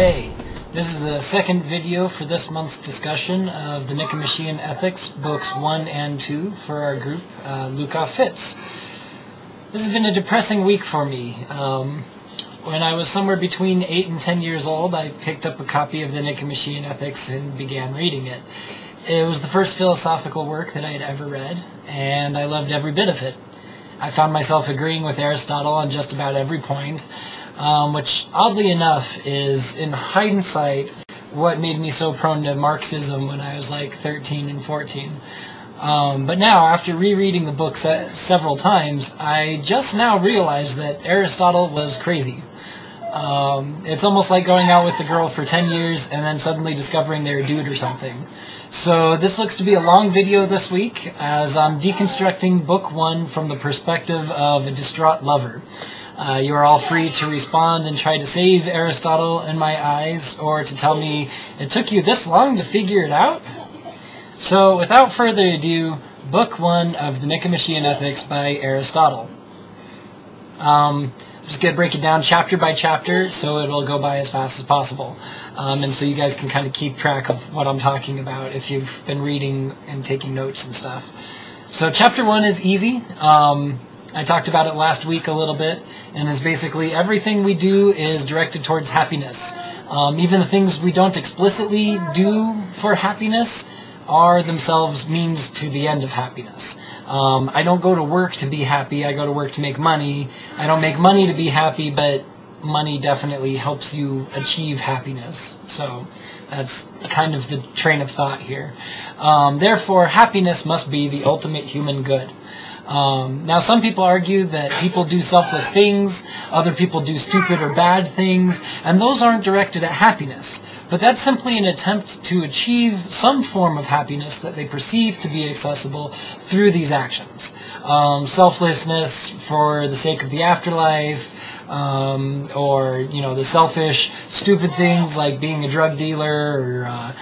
Okay, this is the second video for this month's discussion of the Nicomachean Ethics, books 1 and 2 for our group, Luca Fitz. This has been a depressing week for me. When I was somewhere between 8 and 10 years old, I picked up a copy of the Nicomachean Ethics and began reading it. It was the first philosophical work that I had ever read, and I loved every bit of it. I found myself agreeing with Aristotle on just about every point, which, oddly enough, is, in hindsight, what made me so prone to Marxism when I was like 13 and 14. But now, after rereading the book several times, I just now realized that Aristotle was crazy. It's almost like going out with a girl for 10 years and then suddenly discovering they're a dude or something. So this looks to be a long video this week, as I'm deconstructing book 1 from the perspective of a distraught lover. You are all free to respond and try to save Aristotle in my eyes, or to tell me it took you this long to figure it out? So without further ado, book 1 of the Nicomachean Ethics by Aristotle. I'm just going to break it down chapter by chapter so it'll go by as fast as possible. And so you guys can kind of keep track of what I'm talking about if you've been reading and taking notes and stuff. So chapter 1 is easy. I talked about it last week a little bit, and is basically everything we do is directed towards happiness. Even the things we don't explicitly do for happiness are themselves means to the end of happiness. I don't go to work to be happy, I go to work to make money. I don't make money to be happy, but money definitely helps you achieve happiness. So that's kind of the train of thought here. Therefore, happiness must be the ultimate human good. Now, some people argue that people do selfless things, other people do stupid or bad things, and those aren't directed at happiness. But that's simply an attempt to achieve some form of happiness that they perceive to be accessible through these actions. Selflessness for the sake of the afterlife, or, you know, the selfish, stupid things like being a drug dealer or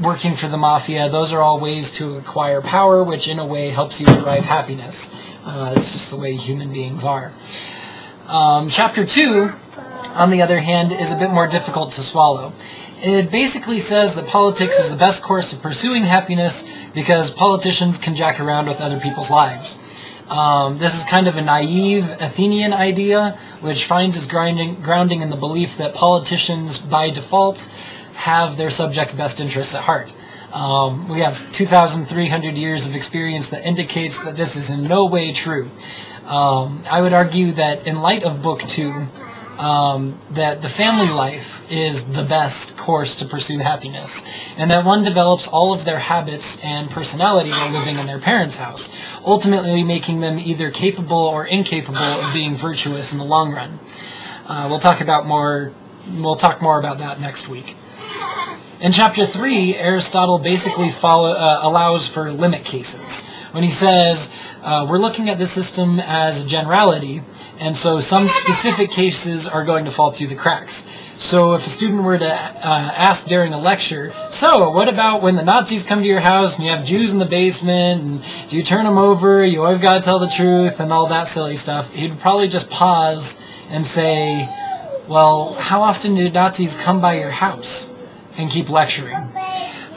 working for the mafia. Those are all ways to acquire power, which in a way helps you derive happiness. It's just the way human beings are. Chapter 2, on the other hand, is a bit more difficult to swallow. It basically says that politics is the best course of pursuing happiness because politicians can jack around with other people's lives. This is kind of a naive Athenian idea, which finds its grounding in the belief that politicians, by default, have their subjects' best interests at heart. We have 2,300 years of experience that indicates that this is in no way true. I would argue that in light of Book 2, that the family life is the best course to pursue happiness, and that one develops all of their habits and personality while living in their parents' house, ultimately making them either capable or incapable of being virtuous in the long run. We'll talk more about that next week. In chapter 3, Aristotle basically allows for limit cases. When he says, we're looking at the system as a generality, and so some specific cases are going to fall through the cracks. So if a student were to ask during a lecture, so what about when the Nazis come to your house and you have Jews in the basement, and do you turn them over, you always got to tell the truth, and all that silly stuff, he'd probably just pause and say, well, how often do Nazis come by your house? And keep lecturing.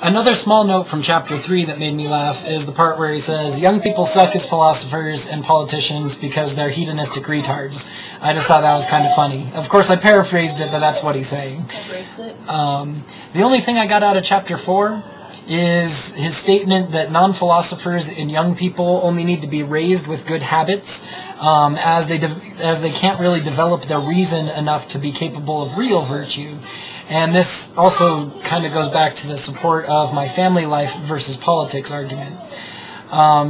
Another small note from chapter 3 that made me laugh is the part where he says, young people suck as philosophers and politicians because they're hedonistic retards. I just thought that was kind of funny. Of course, I paraphrased it, but that's what he's saying. The only thing I got out of chapter 4 is his statement that non-philosophers and young people only need to be raised with good habits, as they can't really develop their reason enough to be capable of real virtue. And this also kind of goes back to the support of my family life versus politics argument.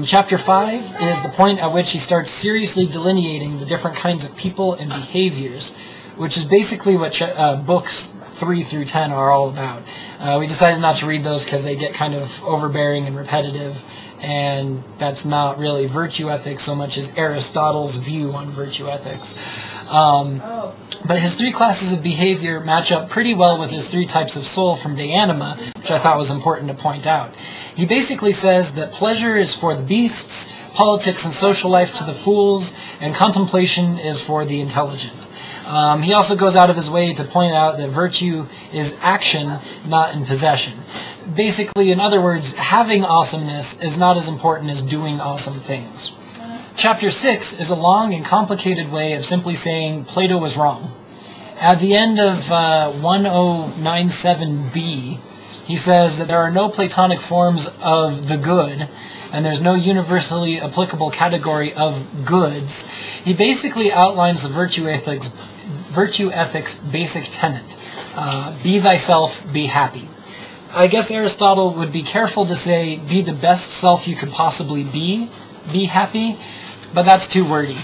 Chapter 5 is the point at which he starts seriously delineating the different kinds of people and behaviors, which is basically what books 3 through 10 are all about. We decided not to read those because they get kind of overbearing and repetitive, and that's not really virtue ethics so much as Aristotle's view on virtue ethics. But his 3 classes of behavior match up pretty well with his 3 types of soul from De Anima, which I thought was important to point out. He basically says that pleasure is for the beasts, politics and social life to the fools, and contemplation is for the intelligent. He also goes out of his way to point out that virtue is action, not in possession. Basically, in other words, having awesomeness is not as important as doing awesome things. Chapter 6 is a long and complicated way of simply saying Plato was wrong. At the end of 1097b, he says that there are no Platonic forms of the good, and there's no universally applicable category of goods. He basically outlines the virtue ethics basic tenet. Be thyself, be happy. I guess Aristotle would be careful to say, be the best self you could possibly be happy, but that's too wordy.